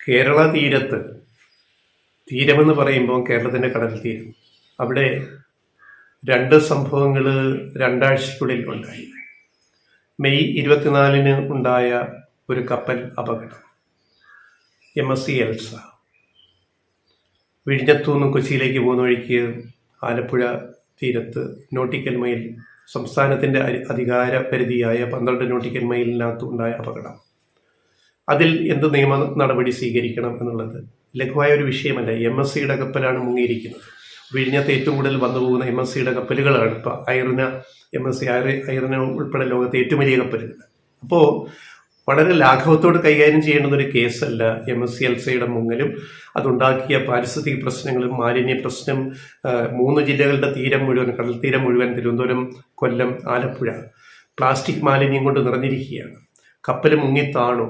കേരള തീരമെന്ന് പറയുമ്പോൾ കേരളത്തിൻ്റെ കടൽ തീരം, അവിടെ രണ്ട് സംഭവങ്ങൾ രണ്ടാഴ്ചയ്ക്കുള്ളിൽ ഉണ്ടായി. മെയ് 24 ഉണ്ടായ ഒരു കപ്പൽ അപകടം, MSC എൽസ. വിഴിഞ്ഞത്തുനിന്ന് കൊച്ചിയിലേക്ക് പോകുന്ന വഴിക്ക് ആലപ്പുഴ തീരത്ത് നോട്ടിക്കൽ മൈൽ, സംസ്ഥാനത്തിൻ്റെ അധികാര പരിധിയായ 12 നോട്ടിക്കൽ മൈലിനകത്ത് ഉണ്ടായ അപകടം. അതിൽ എന്ത് നിയമ നടപടി സ്വീകരിക്കണം എന്നുള്ളത് ലഘുവായ ഒരു വിഷയമല്ല. MSCയുടെ കപ്പലാണ് മുങ്ങിയിരിക്കുന്നത്. വിഴിഞ്ഞത്ത് ഏറ്റവും കൂടുതൽ വന്നു പോകുന്ന MSCയുടെ കപ്പലുകളാണ് ഇപ്പോൾ ഐറിന ഉൾപ്പെടെ ലോകത്തെ ഏറ്റവും വലിയ കപ്പലുകൾ. അപ്പോൾ വളരെ ലാഘവത്തോട് കൈകാര്യം ചെയ്യേണ്ടുന്നൊരു കേസല്ല MSC എൽസയുടെ മുങ്ങലും അതുണ്ടാക്കിയ പാരിസ്ഥിതിക പ്രശ്നങ്ങളും മാലിന്യ പ്രശ്നം. 3 ജില്ലകളുടെ തീരം മുഴുവൻ, കടൽ തീരം മുഴുവൻ, തിരുവനന്തപുരം, കൊല്ലം, ആലപ്പുഴ പ്ലാസ്റ്റിക് മാലിന്യം കൊണ്ട് നിറഞ്ഞിരിക്കുകയാണ്. കപ്പൽ മുങ്ങിത്താണു.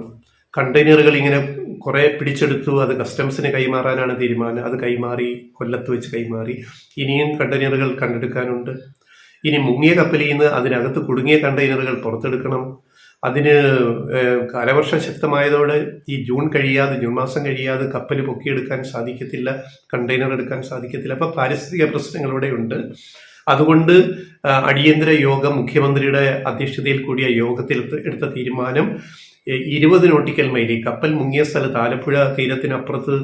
കണ്ടെയ്നറുകൾ ഇങ്ങനെ കുറേ പിടിച്ചെടുത്തു. അത് കസ്റ്റംസിന് കൈമാറാനാണ് തീരുമാനം. അത് കൈമാറി, കൊല്ലത്ത് വെച്ച് കൈമാറി. ഇനിയും കണ്ടെയ്നറുകൾ കണ്ടെടുക്കാനുണ്ട്. ഇനി മുങ്ങിയ കപ്പലിൽ നിന്ന് അതിനകത്ത് കുടുങ്ങിയ കണ്ടെയ്നറുകൾ പുറത്തെടുക്കണം. അതിന് കാലവർഷം ശക്തമായതോടെ ഈ ജൂൺ മാസം കഴിയാതെ കപ്പൽ പൊക്കിയെടുക്കാൻ സാധിക്കത്തില്ല, കണ്ടെയ്നർ എടുക്കാൻ സാധിക്കത്തില്ല. അപ്പോൾ പാരിസ്ഥിതിക പ്രശ്നങ്ങളിവിടെ ഉണ്ട്. അതുകൊണ്ട് അടിയന്തര യോഗം, മുഖ്യമന്ത്രിയുടെ അധ്യക്ഷതയിൽ കൂടിയ യോഗത്തിൽ എടുത്ത തീരുമാനം 20 നോട്ടിക്കൽ മൈൽ, ഈ കപ്പൽ മുങ്ങിയ സ്ഥലത്ത്, ആലപ്പുഴ തീരത്തിനപ്പുറത്ത്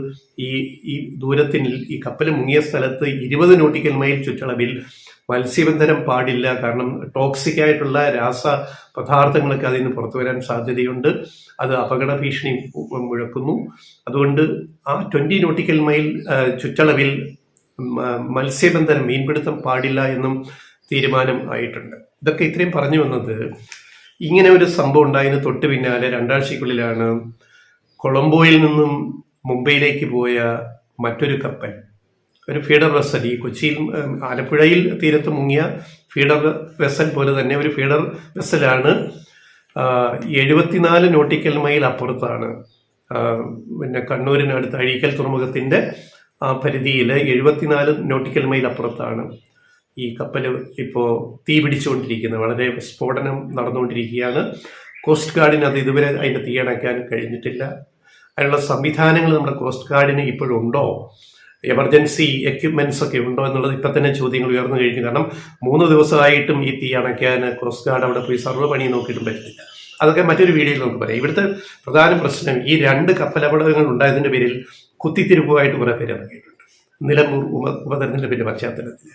ഈ ദൂരത്തിൽ ഈ കപ്പൽ മുങ്ങിയ സ്ഥലത്ത് 20 നോട്ടിക്കൽ മൈൽ ചുറ്റളവിൽ മത്സ്യബന്ധനം പാടില്ല. കാരണം ടോക്സിക് ആയിട്ടുള്ള രാസ പദാർത്ഥങ്ങളൊക്കെ അതിൽ നിന്ന് പുറത്തു വരാൻ സാധ്യതയുണ്ട്. അത് അപകട ഭീഷണി മുഴക്കുന്നു. അതുകൊണ്ട് ആ 20 നോട്ടിക്കൽ മൈൽ ചുറ്റളവിൽ മത്സ്യബന്ധനം, മീൻപിടുത്തം പാടില്ല എന്നും തീരുമാനം ആയിട്ടുണ്ട്. ഇതൊക്കെ ഇത്രയും പറഞ്ഞു വന്നത്, ഇങ്ങനെ ഒരു സംഭവം ഉണ്ടായതിന് തൊട്ട് പിന്നാലെ 2 ആഴ്ചയ്ക്കുള്ളിലാണ് കൊളംബോയിൽ നിന്നും മുംബൈയിലേക്ക് പോയ മറ്റൊരു കപ്പൽ, ഒരു ഫീഡർ വെസൽ, ഈ കൊച്ചിയിൽ ആലപ്പുഴയിൽ തീരത്ത് മുങ്ങിയ ഫീഡർ വെസൽ പോലെ തന്നെ ഒരു ഫീഡർ വെസലാണ്. 74 നോട്ടിക്കൽ മൈൽ അപ്പുറത്താണ്, പിന്നെ കണ്ണൂരിനടുത്ത് അഴീക്കൽ തുറമുഖത്തിൻ്റെ പരിധിയിൽ 74 നോട്ടിക്കൽ മൈൽ അപ്പുറത്താണ് ഈ കപ്പൽ ഇപ്പോൾ തീ പിടിച്ചുകൊണ്ടിരിക്കുന്നത്. വളരെ സ്ഫോടനം നടന്നുകൊണ്ടിരിക്കുകയാണ്. കോസ്റ്റ് ഗാർഡിന് അത് ഇതുവരെ അതിൻ്റെ തീ അണയ്ക്കാൻ കഴിഞ്ഞിട്ടില്ല. അതിനുള്ള സംവിധാനങ്ങൾ നമ്മുടെ കോസ്റ്റ് ഗാർഡിന് ഇപ്പോഴുണ്ടോ, എമർജൻസി എക്യുപ്മെന്റ്സ് ഒക്കെ ഉണ്ടോ എന്നുള്ളത് ഇപ്പം തന്നെ ചോദ്യങ്ങൾ ഉയർന്നു കഴിഞ്ഞു. കാരണം 3 ദിവസമായിട്ടും ഈ തീ അണയ്ക്കാൻ കോസ്റ്റ് ഗാർഡ് അവിടെ പോയി സർവ്വ പണി നോക്കിയിട്ടും പറ്റുന്നില്ല. അതൊക്കെ മറ്റൊരു വീഡിയോയിൽ നമുക്ക് പറയാം. ഇവിടുത്തെ പ്രധാന പ്രശ്നം, ഈ 2 കപ്പലപകടങ്ങൾ ഉണ്ടായതിൻ്റെ പേരിൽ കുത്തിത്തിരിപ്പുമായിട്ട് കുറേ പേര് ഇറങ്ങിയിട്ടുണ്ട്. നിലമ്പൂർ ഉപതെരഞ്ഞെടുപ്പിൻ്റെ പശ്ചാത്തലത്തിൽ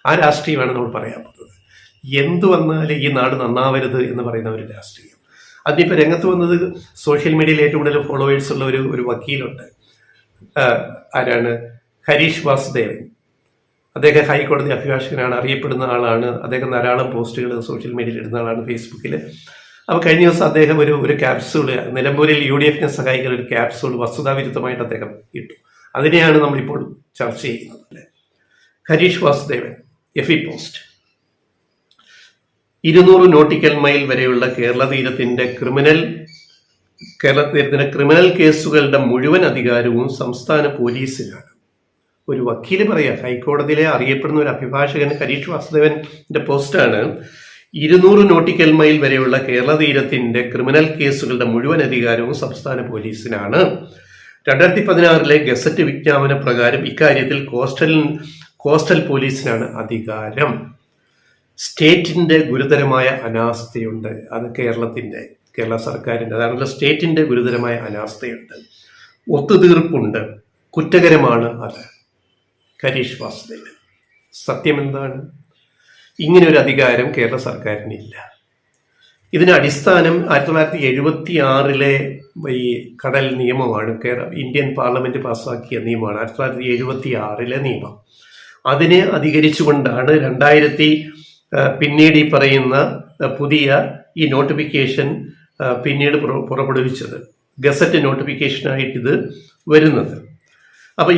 ആ രാഷ്ട്രീയമാണ് നമ്മൾ പറയാൻ പോകുന്നത്. എന്തു വന്നാലും ഈ നാട് നന്നാവരുത് എന്ന് പറയുന്ന ഒരു രാഷ്ട്രീയം. അതിനിപ്പോൾ രംഗത്ത് വന്നത് സോഷ്യൽ മീഡിയയിൽ ഏറ്റവും കൂടുതൽ ഫോളോവേഴ്സ് ഉള്ള ഒരു വക്കീലുണ്ട്. ആരാണ്? ഹരീഷ് വാസുദേവൻ. അദ്ദേഹം ഹൈക്കോടതി അഭിഭാഷകനാണ്, അറിയപ്പെടുന്ന ആളാണ്. അദ്ദേഹം ധാരാളം പോസ്റ്റുകൾ സോഷ്യൽ മീഡിയയിൽ ഇടുന്ന ആളാണ്, ഫേസ്ബുക്കിൽ. അപ്പോൾ കഴിഞ്ഞ ദിവസം അദ്ദേഹം ഒരു ക്യാപ്സൂള്, നിലമ്പൂരിൽ UDF സഹായിക്കുന്ന ഒരു ക്യാപ്സൂൾ വസ്തുതാവിരുദ്ധമായിട്ട് അദ്ദേഹം ഇട്ടു. അതിനെയാണ് നമ്മളിപ്പോൾ ചർച്ച ചെയ്യുന്നത്. Harish Vasudevan, FE post. 200 nautical mile വരെയുള്ള കേരള തീരത്തിന്റെ ക്രിമിനൽ കേസുകളുടെ മുഴുവൻ അധികാരവും സംസ്ഥാന പോലീസിനാണ്. ഒരു വക്കീല് പറയാ, ഹൈക്കോടതിയിലെ അറിയപ്പെടുന്ന ഒരു അഭിഭാഷകൻ ഹരീഷ് വാസുദേവന്റെ പോസ്റ്റാണ്. 200 നോട്ടിക്കൽ മൈൽ വരെയുള്ള കേരള തീരത്തിന്റെ ക്രിമിനൽ കേസുകളുടെ മുഴുവൻ അധികാരവും സംസ്ഥാന പോലീസിനാണ്. 2016 ഗസറ്റ് വിജ്ഞാപന പ്രകാരം ഇക്കാര്യത്തിൽ കോസ്റ്റൽ പോലീസിനാണ് അധികാരം. സ്റ്റേറ്റിന്റെ ഗുരുതരമായ അനാസ്ഥയുണ്ട്. അത് കേരള സർക്കാരിൻ്റെ, അതാണല്ലോ സ്റ്റേറ്റിന്റെ ഗുരുതരമായ അനാസ്ഥയുണ്ട്, ഒത്തുതീർപ്പുണ്ട്, കുറ്റകരമാണ് അത്. ഹരീഷ് വാസുദേവൻ, സത്യം എന്താണ്? ഇങ്ങനെ ഒരു അധികാരം കേരള സർക്കാരിനില്ല. ഇതിന് അടിസ്ഥാനം 1976 ഈ കടൽ നിയമമാണ്. ഇന്ത്യൻ പാർലമെന്റ് പാസ്സാക്കിയ നിയമമാണ് 1976 നിയമം. അതിനെ അധികരിച്ചുകൊണ്ടാണ് 2000 പിന്നീട് ഈ പറയുന്ന പുതിയ ഈ നോട്ടിഫിക്കേഷൻ പിന്നീട് പുറപ്പെടുവിച്ചത്. ഗസറ്റ് നോട്ടിഫിക്കേഷനായിട്ട് ഇത് വരുന്നത്. അപ്പം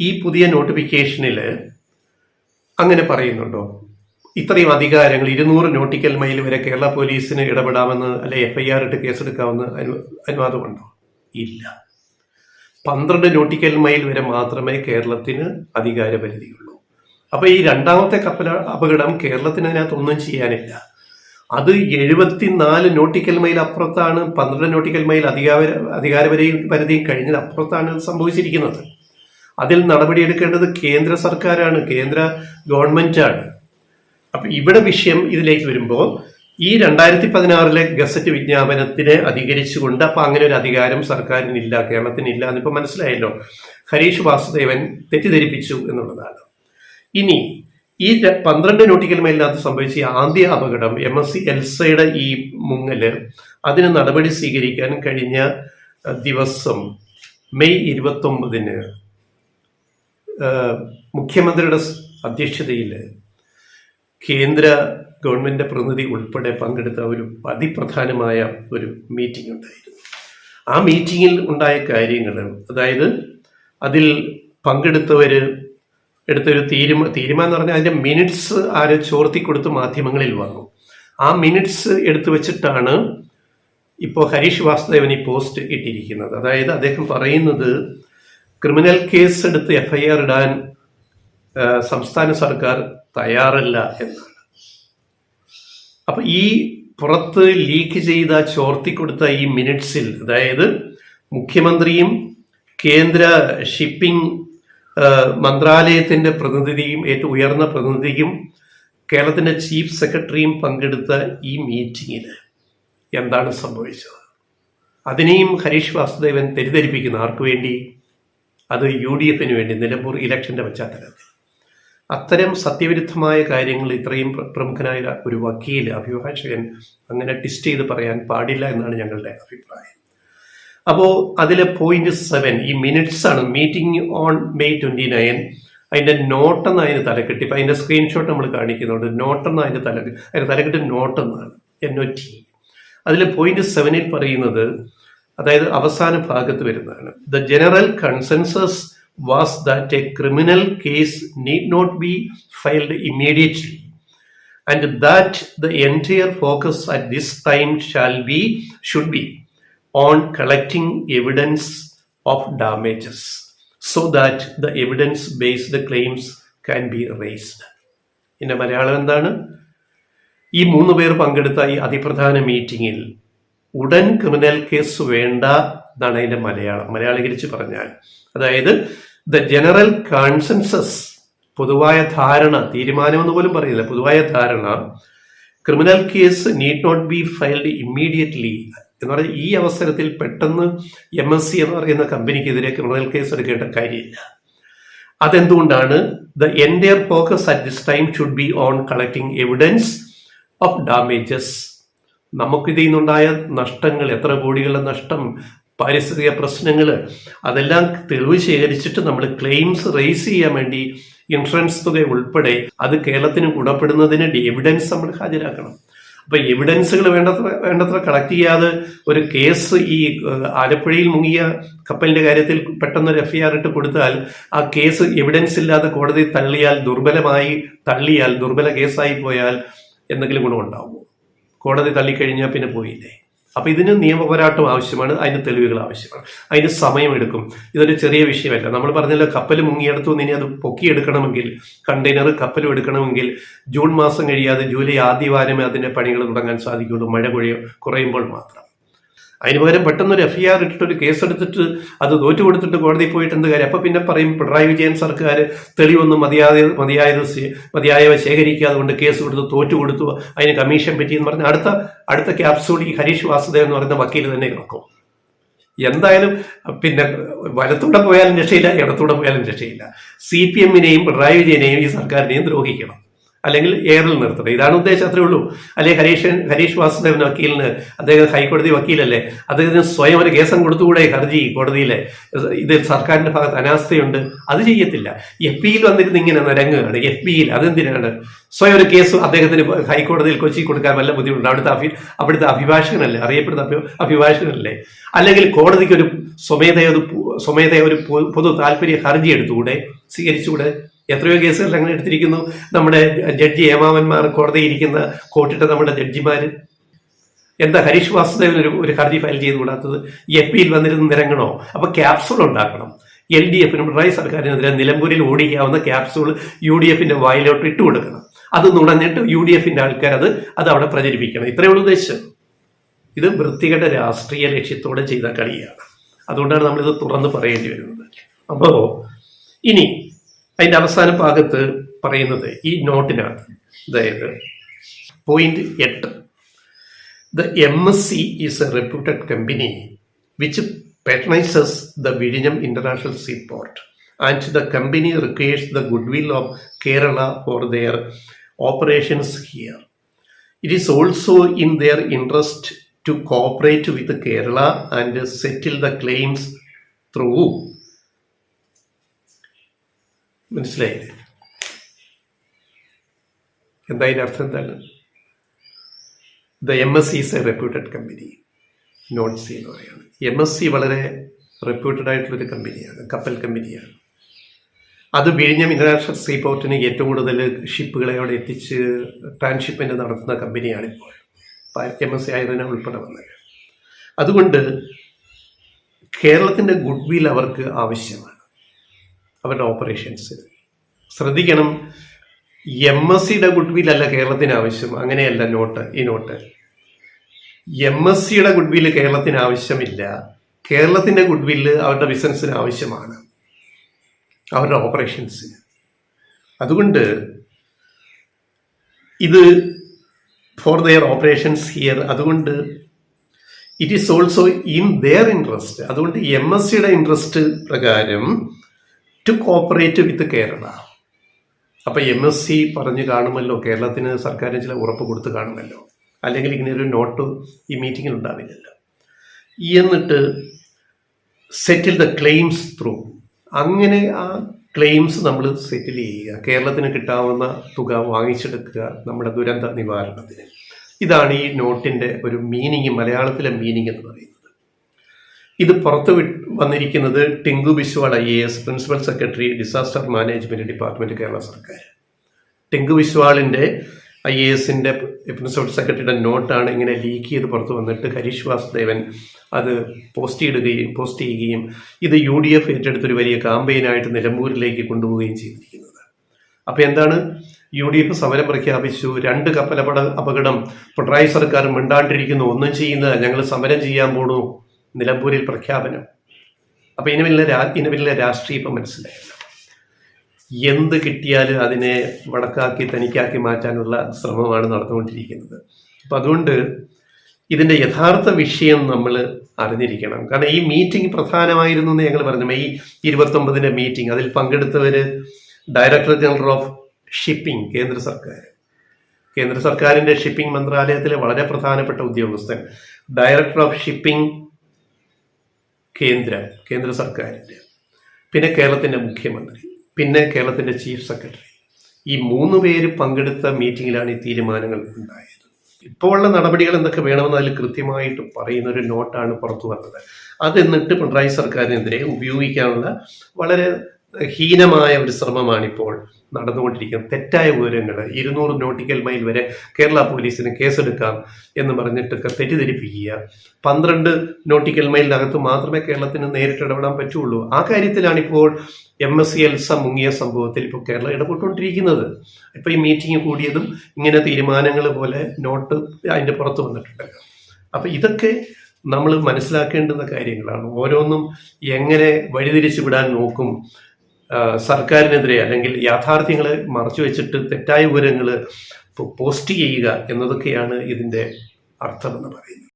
ഈ പുതിയ നോട്ടിഫിക്കേഷനിൽ അങ്ങനെ പറയുന്നുണ്ടോ? ഇത്രയും അധികാരങ്ങൾ, 200 നോട്ടിക്കൽ മൈൽ വരെ കേരള പോലീസിന് ഇടപെടാമെന്ന്, അല്ലെ FIR ഇട്ട് കേസെടുക്കാമെന്ന് അനുവാദമുണ്ടോ? ഇല്ല. 12 നോട്ടിക്കൽ മൈൽ വരെ മാത്രമേ കേരളത്തിന് അധികാരപരിധിയുള്ളൂ. അപ്പൊ ഈ രണ്ടാമത്തെ കപ്പൽ അപകടം കേരളത്തിന് അതിനകത്ത് ഒന്നും ചെയ്യാനില്ല. അത് 74 നോട്ടിക്കൽ മൈൽ അപ്പുറത്താണ്, 12 നോട്ടിക്കൽ മൈൽ പരിധിയും കഴിഞ്ഞത് അപ്പുറത്താണ് ഇത് സംഭവിച്ചിരിക്കുന്നത്. അതിൽ നടപടിയെടുക്കേണ്ടത് കേന്ദ്ര സർക്കാരാണ്, കേന്ദ്ര ഗവൺമെന്റാണ്. അപ്പൊ ഇവിടെ വിഷയം ഇതിലേക്ക് വരുമ്പോൾ ഈ 2016 ഗസറ്റ് വിജ്ഞാപനത്തിനെ അധികരിച്ചുകൊണ്ട് അപ്പൊ അങ്ങനെ ഒരു അധികാരം സർക്കാരിനില്ല, കേരളത്തിനില്ല എന്നിപ്പോ മനസ്സിലായല്ലോ. ഹരീഷ് വാസുദേവൻ തെറ്റിദ്ധരിപ്പിച്ചു എന്നുള്ളതാണ്. ഇനി ഈ 12 നോട്ടിക്കൽ മൈലിനകത്ത് സംഭവിച്ച ഈ ആദ്യ അപകടം MSC എൽസയുടെ ഈ മുങ്ങല്, അതിന് നടപടി സ്വീകരിക്കാൻ കഴിഞ്ഞ ദിവസം മെയ് 29 മുഖ്യമന്ത്രിയുടെ അധ്യക്ഷതയിൽ കേന്ദ്ര ഗവൺമെന്റ് പ്രതിനിധി ഉൾപ്പെടെ പങ്കെടുത്ത ഒരു അതിപ്രധാനമായ ഒരു മീറ്റിംഗ് ഉണ്ടായിരുന്നു. ആ മീറ്റിങ്ങിൽ ഉണ്ടായ കാര്യങ്ങൾ, അതായത് അതിൽ പങ്കെടുത്തവര് എടുത്തൊരു തീരുമാനം എന്ന് പറഞ്ഞാൽ അതിന്റെ മിനിറ്റ്സ് ആര് ചോർത്തി കൊടുത്ത് മാധ്യമങ്ങളിൽ വന്നു. ആ മിനിറ്റ്സ് എടുത്തു വെച്ചിട്ടാണ് ഇപ്പോൾ ഹരീഷ് വാസുദേവൻ ഈ പോസ്റ്റ് ഇട്ടിരിക്കുന്നത്. അതായത് അദ്ദേഹം പറയുന്നത് ക്രിമിനൽ കേസ് എടുത്ത് FIR ഇടാൻ സംസ്ഥാന സർക്കാർ തയ്യാറല്ല എന്നാണ്. അപ്പൊ ഈ പുറത്ത് ലീക്ക് ചെയ്ത ചോർത്തി കൊടുത്ത ഈ മിനിറ്റ്സിൽ, അതായത് മുഖ്യമന്ത്രിയും കേന്ദ്ര ഷിപ്പിംഗ് മന്ത്രാലയത്തിന്റെ പ്രതിനിധിയും ഏറ്റവും ഉയർന്ന പ്രതിനിധിയും കേരളത്തിന്റെ ചീഫ് സെക്രട്ടറിയും പങ്കെടുത്ത ഈ മീറ്റിങ്ങിൽ എന്താണ് സംഭവിച്ചത്? അതിനെയും ഹരീഷ് വാസുദേവൻ തെറ്റിദ്ധരിപ്പിക്കുന്നു. ആർക്കു വേണ്ടി? അത് UDF വേണ്ടി, നിലമ്പൂർ ഇലക്ഷന്റെ പശ്ചാത്തലത്തിൽ. അത്തരം സത്യവിരുദ്ധമായ കാര്യങ്ങൾ ഇത്രയും പ്രമുഖനായ ഒരു വക്കീൽ, അഭിഭാഷകൻ അങ്ങനെ ട്വിസ്റ്റ് ചെയ്ത് പറയാൻ പാടില്ല എന്നാണ് ഞങ്ങളുടെ അഭിപ്രായം. അപ്പോൾ അതിലെ പോയിന്റ് 7 ഈ മിനിറ്റ്സ് ആണ്. മീറ്റിംഗ് ഓൺ May 29 അതിന്റെ നോട്ടെന്ന് അതിന് തലക്കെട്ടി. ഇപ്പം അതിന്റെ സ്ക്രീൻഷോട്ട് നമ്മൾ കാണിക്കുന്നുണ്ട്. നോട്ടെന്ന് അതിന്റെ തലക്കെട്ട് നോട്ടെന്നാണ്, NOT. അതിൽ പോയിന്റ് 7 പറയുന്നത്, അതായത് അവസാന ഭാഗത്ത് വരുന്നതാണ്, the general consensus was that a criminal case need not be filed immediately and that the entire focus at this time should be on collecting evidence of damages so that the evidence based claims can be raised. ഇതിന്റെ മലയാളം എന്താണ്? ഈ 3 പേർ പങ്കെടുത്ത ഈ അതിപ്രധാന മീറ്റിംഗിൽ ഉടൻ criminal case വേണ്ട എന്നാണ് അതിന്റെ മലയാളീകരിച്ച് പറഞ്ഞാൽ. അതായത് ദ ജനറൽ കൺസെൻസസ്, പൊതുവായ ധാരണ, തീരുമാനം എന്ന് പോലും പറയില്ല, പൊതുവായ ധാരണ, criminal case need not be filed immediately എന്ന് പറഞ്ഞാൽ ഈ അവസരത്തിൽ പെട്ടെന്ന് MSC എന്ന് പറയുന്ന കമ്പനിക്കെതിരെ ക്രിമിനൽ കേസ് എടുക്കേണ്ട കാര്യമില്ല. അതെന്തുകൊണ്ടാണ്? The entire focus at this time should be on collecting evidence of damages. നമുക്കിതിൽ നിന്നുണ്ടായ നഷ്ടങ്ങൾ, എത്ര കോടികളുടെ നഷ്ടം, പാരിസ്ഥിതിക പ്രശ്നങ്ങൾ, അതെല്ലാം തെളിവ് ശേഖരിച്ചിട്ട് നമ്മൾ ക്ലെയിംസ് റേസ് ചെയ്യാൻ വേണ്ടി ഇൻഷുറൻസ് തുക ഉൾപ്പെടെ അത് കേരളത്തിന് ഗുണപ്പെടുന്നതിന് എവിഡൻസ് നമ്മൾ ഹാജരാക്കണം. അപ്പൊ എവിഡൻസുകൾ വേണ്ടത്ര കളക്ട് ചെയ്യാതെ ഒരു കേസ്, ഈ ആലപ്പുഴയിൽ മുങ്ങിയ കപ്പലിന്റെ കാര്യത്തിൽ പെട്ടെന്നൊരു FIR ഇട്ട് കൊടുത്താൽ ആ കേസ് എവിഡൻസ് ഇല്ലാതെ കോടതി ദുർബല കേസായി പോയാൽ എന്തെങ്കിലും ഗുണമുണ്ടാവുമോ? കോടതി തള്ളിക്കഴിഞ്ഞാൽ പിന്നെ പോയില്ലേ. അപ്പൊ ഇതിന് നിയമപോരാട്ടം ആവശ്യമാണ്, അതിന് തെളിവുകൾ ആവശ്യമാണ്, അതിന് സമയമെടുക്കും. ഇതൊരു ചെറിയ വിഷയമല്ല. നമ്മൾ പറഞ്ഞല്ലോ, കപ്പൽ മുങ്ങിയെടുത്തു, ഇനി അത് പൊക്കിയെടുക്കണമെങ്കിൽ, കണ്ടെയ്നർ കപ്പലും എടുക്കണമെങ്കിൽ ജൂൺ മാസം കഴിയാതെ ജൂലൈ ആദ്യ വാരമേ അതിന്റെ പണികൾ തുടങ്ങാൻ സാധിക്കുള്ളൂ, മഴ കുറയുമ്പോൾ മാത്രം. അതിന് പകരം പെട്ടെന്നൊരു FIR ഇട്ടിട്ടൊരു കേസെടുത്തിട്ട് അത് തോറ്റു കൊടുത്തിട്ട് കോടതിയിൽ പോയിട്ട് എന്ത് കാര്യം? അപ്പൊ പിന്നെ പറയും പിണറായി വിജയൻ സർക്കാർ തെളിവൊന്നും മതിയായവ ശേഖരിക്കാതെ കൊണ്ട് കേസ് കൊടുത്തു, തോറ്റു കൊടുത്തു, അതിന് കമ്മീഷൻ പറ്റിയെന്ന് പറഞ്ഞ് അടുത്ത ക്യാപ്സൂൾ ഈ ഹരീഷ് വാസുദേവൻ എന്ന് പറയുന്ന വക്കീൽ തന്നെ ഇറക്കും. എന്തായാലും പിന്നെ വലത്തൂടെ പോയാലും രക്ഷയില്ല, ഇടത്തൂടെ പോയാലും രക്ഷയില്ല. CPM-നെയും പിണറായി വിജയനെയും ഈ സർക്കാരിനെയും ദ്രോഹിക്കണം, അല്ലെങ്കിൽ എയറിൽ നിർത്തണം. ഇതാണ് ഉദ്ദേശം, അത്രേ ഉള്ളൂ. അല്ലെങ്കിൽ ഹരീഷ് വാസുദേവൻ വക്കീലിന്, അദ്ദേഹം ഹൈക്കോടതി വക്കീലല്ലേ, അദ്ദേഹത്തിന് സ്വയം ഒരു കേസം കൊടുത്തുകൂടെ ഹർജി കോടതിയിലെ? ഇത് സർക്കാരിന്റെ ഭാഗത്ത് അനാസ്ഥയുണ്ട്, അത് ചെയ്യത്തില്ല. FB-യിൽ വന്നിരുന്ന് ഇങ്ങനെ നിരങ്ങുകയാണ്. FB-യിൽ അതെന്തിനാണ്? സ്വയം ഒരു കേസ് അദ്ദേഹത്തിന് ഹൈക്കോടതിയിൽ കൊച്ചി കൊടുക്കാൻ വല്ല ബുദ്ധിമുട്ടുണ്ട്? അവിടുത്തെ അഭിഭാഷകനല്ലേ, അറിയപ്പെടുന്ന അഭിഭാഷകനല്ലേ? അല്ലെങ്കിൽ കോടതിക്ക് ഒരു സ്വമേധയ ഒരു പൊതു താല്പര്യ ഹർജി എടുത്തുകൂടെ, സ്വീകരിച്ചുകൂടെ? എത്രയോ കേസുകൾ അങ്ങനെ എടുത്തിരിക്കുന്നു നമ്മുടെ ജഡ്ജി ഏമാവന്മാർ, കോടതിയിൽ ഇരിക്കുന്ന കോട്ടിട്ട നമ്മുടെ ജഡ്ജിമാര്. എന്താ ഹരീഷ് വാസുദേവൻ ഒരു ഹർജി ഫയൽ ചെയ്ത് കൂടാത്തത്? FB-യിൽ വന്നിരുന്ന് നിരങ്ങണോ? അപ്പൊ ക്യാപ്സൂൾ ഉണ്ടാക്കണം. LDF പിണറായി സർക്കാരിനെതിരെ നിലമ്പൂരിൽ ഓടിക്കാവുന്ന ക്യാപ്സൂൾ UDF വായിലോട്ട് ഇട്ടുകൊടുക്കണം. അത് നുണഞ്ഞിട്ട് UDF-ന്റെ ആൾക്കാർ അത് അവിടെ പ്രചരിപ്പിക്കണം. ഇത്രയേ ഉള്ളൂ ഉദ്ദേശം. ഇത് വൃത്തികെട്ട രാഷ്ട്രീയ ലക്ഷ്യത്തോടെ ചെയ്ത കളിയാണ്. അതുകൊണ്ടാണ് നമ്മളിത് തുറന്ന് പറയേണ്ടി വരുന്നത്. അപ്പോൾ ഇനി അതിൻ്റെ അവസാന ഭാഗത്ത് പറയുന്നത് ഈ നോട്ടിനകത്ത്, അതായത് point 8, the MSC is a reputed company which patronizes the Vizhinjam International Seaport, and the company requires the goodwill of Kerala for their operations here. It is also in their interest to cooperate with Kerala and settle the claims through. മനസ്സിലായില്ലേ? എന്താ അതിൻ്റെ അർത്ഥം എന്താണ്? The MSC is a reputed company. Not C എന്ന് പറയുന്നത്. MSC വളരെ reputed ആയിട്ടുള്ളൊരു കമ്പനിയാണ്, കപ്പൽ കമ്പനിയാണ്. അത് വിഴിഞ്ഞം ഇന്റർനാഷണൽ സീപോർട്ടിന് ഏറ്റവും കൂടുതൽ ഷിപ്പുകളെ അവിടെ എത്തിച്ച് ട്രാൻസ്ഷിപ്മെന്റ് നടത്തുന്ന കമ്പനിയാണിപ്പോൾ. MSC ആയതിനെ ഉൾപ്പെടെ വന്നത്. അതുകൊണ്ട് കേരളത്തിൻ്റെ ഗുഡ് വിൽ അവർക്ക് ആവശ്യമാണ് അവരുടെ ഓപ്പറേഷൻസ്. ശ്രദ്ധിക്കണം, MSCയുടെ ഗുഡ് വിൽ അല്ല കേരളത്തിന് ആവശ്യം. അങ്ങനെയല്ല ഈ നോട്ട്. MSCയുടെ ഗുഡ് വില്ല് കേരളത്തിന് ആവശ്യമില്ല. കേരളത്തിൻ്റെ ഗുഡ് വില്ല് അവരുടെ ബിസിനസ്സിന് ആവശ്യമാണ്, അവരുടെ ഓപ്പറേഷൻസിന്. അതുകൊണ്ട് ഇത് ഫോർ ദെയർ ഓപ്പറേഷൻസ് ഹിയർ, അതുകൊണ്ട് it is also in there interest. അതുകൊണ്ട് MSCയുടെ ഇൻട്രസ്റ്റ് പ്രകാരം ടു കോപ്പറേറ്റ് വിത്ത് കേരള. അപ്പം MSC പറഞ്ഞു കാണുമല്ലോ, കേരളത്തിന് സർക്കാരിന് ചില ഉറപ്പ് കൊടുത്ത് കാണുമല്ലോ, അല്ലെങ്കിൽ ഇങ്ങനെ ഒരു നോട്ട് ഈ മീറ്റിങ്ങിൽ ഉണ്ടാവില്ലല്ലോ. എന്നിട്ട് സെറ്റിൽ ദ ക്ലെയിംസ് ത്രൂ, അങ്ങനെ ആ ക്ലെയിംസ് നമ്മൾ സെറ്റിൽ ചെയ്യുക, കേരളത്തിന് കിട്ടാവുന്ന തുക വാങ്ങിച്ചെടുക്കുക നമ്മുടെ ദുരന്ത നിവാരണത്തിന്. ഇതാണ് ഈ നോട്ടിൻ്റെ ഒരു മീനിങ്, മലയാളത്തിലെ മീനിങ് എന്ന് പറയുന്നത്. ഇത് പുറത്ത് വന്നിരിക്കുന്നത് Tinku Biswal IAS, principal secretary, disaster management department, Kerala സർക്കാർ. ടിങ്കു ബിസ്വാളിൻ്റെ IAS-ൻ്റെ പ്രിൻസിപ്പൽ സെക്രട്ടറിയുടെ നോട്ടാണ് ഇങ്ങനെ ലീക്ക് ചെയ്ത് പുറത്ത് വന്നിട്ട് ഹരീഷ് വാസുദേവൻ അത് പോസ്റ്റ് ചെയ്യുകയും ഇത് UDF ഏറ്റെടുത്തൊരു വലിയ കാമ്പയിനായിട്ട് നിലമ്പൂരിലേക്ക് കൊണ്ടുപോവുകയും ചെയ്തിരിക്കുന്നത്. അപ്പോൾ എന്താണ്, UDF സമരം പ്രഖ്യാപിച്ചു, 2 കപ്പൽ അപകടം, പിണറായി സർക്കാർ മിണ്ടാണ്ടിരിക്കുന്നു, ഒന്നും ചെയ്യുന്നത്, ഞങ്ങൾ സമരം ചെയ്യാൻ പോണു, നിലമ്പൂരിൽ പ്രഖ്യാപനം. അപ്പം ഇനി രാഷ്ട്രീയം ഇപ്പം മനസ്സിലായല്ലോ. എന്ത് കിട്ടിയാലും അതിനെ വടക്കാക്കി തനിക്കാക്കി മാറ്റാനുള്ള ശ്രമമാണ് നടന്നുകൊണ്ടിരിക്കുന്നത്. അപ്പം അതുകൊണ്ട് ഇതിൻ്റെ യഥാർത്ഥ വിഷയം നമ്മൾ അറിഞ്ഞിരിക്കണം. കാരണം ഈ മീറ്റിംഗ് പ്രധാനമായിരുന്നു എന്ന് ഞങ്ങൾ പറഞ്ഞു. മെയ് 29 മീറ്റിംഗ്, അതിൽ പങ്കെടുത്തവർ ഡയറക്ടർ ജനറൽ ഓഫ് ഷിപ്പിംഗ്, കേന്ദ്ര സർക്കാരിൻ്റെ ഷിപ്പിംഗ് മന്ത്രാലയത്തിലെ വളരെ പ്രധാനപ്പെട്ട ഉദ്യോഗസ്ഥൻ, ഡയറക്ടർ ഓഫ് ഷിപ്പിംഗ് കേന്ദ്ര സർക്കാരിൻ്റെ, പിന്നെ കേരളത്തിൻ്റെ മുഖ്യമന്ത്രി, പിന്നെ കേരളത്തിൻ്റെ ചീഫ് സെക്രട്ടറി. ഈ 3 പേര് പങ്കെടുത്ത മീറ്റിങ്ങിലാണ് ഈ തീരുമാനങ്ങൾ ഉണ്ടായത്. ഇപ്പോൾ ഉള്ള നടപടികൾ എന്തൊക്കെ വേണമെന്ന് അതിൽ കൃത്യമായിട്ട് പറയുന്ന ഒരു നോട്ടാണ് പുറത്തു വന്നത്. അതെന്നിട്ട് പിണറായി സർക്കാരിനെതിരെ ഉപയോഗിക്കാനുള്ള വളരെ ഹീനമായ ഒരു ശ്രമമാണിപ്പോൾ നടന്നുകൊണ്ടിരിക്കുന്നത്. തെറ്റായ വിവരങ്ങൾ, 200 നോട്ടിക്കൽ മൈൽ വരെ കേരള പോലീസിന് കേസെടുക്കാം എന്ന് പറഞ്ഞിട്ടൊക്കെ തെറ്റിദ്ധരിപ്പിക്കുക. 12 നോട്ടിക്കൽ മൈലിനകത്ത് മാത്രമേ കേരളത്തിന് നേരിട്ട് ഇടപെടാൻ പറ്റുള്ളൂ. ആ കാര്യത്തിലാണിപ്പോൾ MSC എൽസ മുങ്ങിയ സംഭവത്തിൽ ഇപ്പോൾ കേരളം ഇടപെട്ടുകൊണ്ടിരിക്കുന്നത്. ഇപ്പോൾ ഈ മീറ്റിംഗ് കൂടിയതും ഇങ്ങനെ തീരുമാനങ്ങൾ പോലെ നോട്ട് അതിൻ്റെ പുറത്ത് വന്നിട്ടുണ്ടല്ലോ. അപ്പം ഇതൊക്കെ നമ്മൾ മനസ്സിലാക്കേണ്ടുന്ന കാര്യങ്ങളാണ്. ഓരോന്നും എങ്ങനെ വഴിതിരിച്ചു വിടാൻ നോക്കും സർക്കാരിനെതിരെ, അല്ലെങ്കിൽ യാഥാർത്ഥ്യങ്ങളെ മറച്ചു വെച്ചിട്ട് തെറ്റായ വിവരങ്ങൾ പോസ്റ്റ് ചെയ്യുക എന്നതൊക്കെയാണ് ഇതിൻ്റെ അർത്ഥമെന്ന് പറയുന്നത്.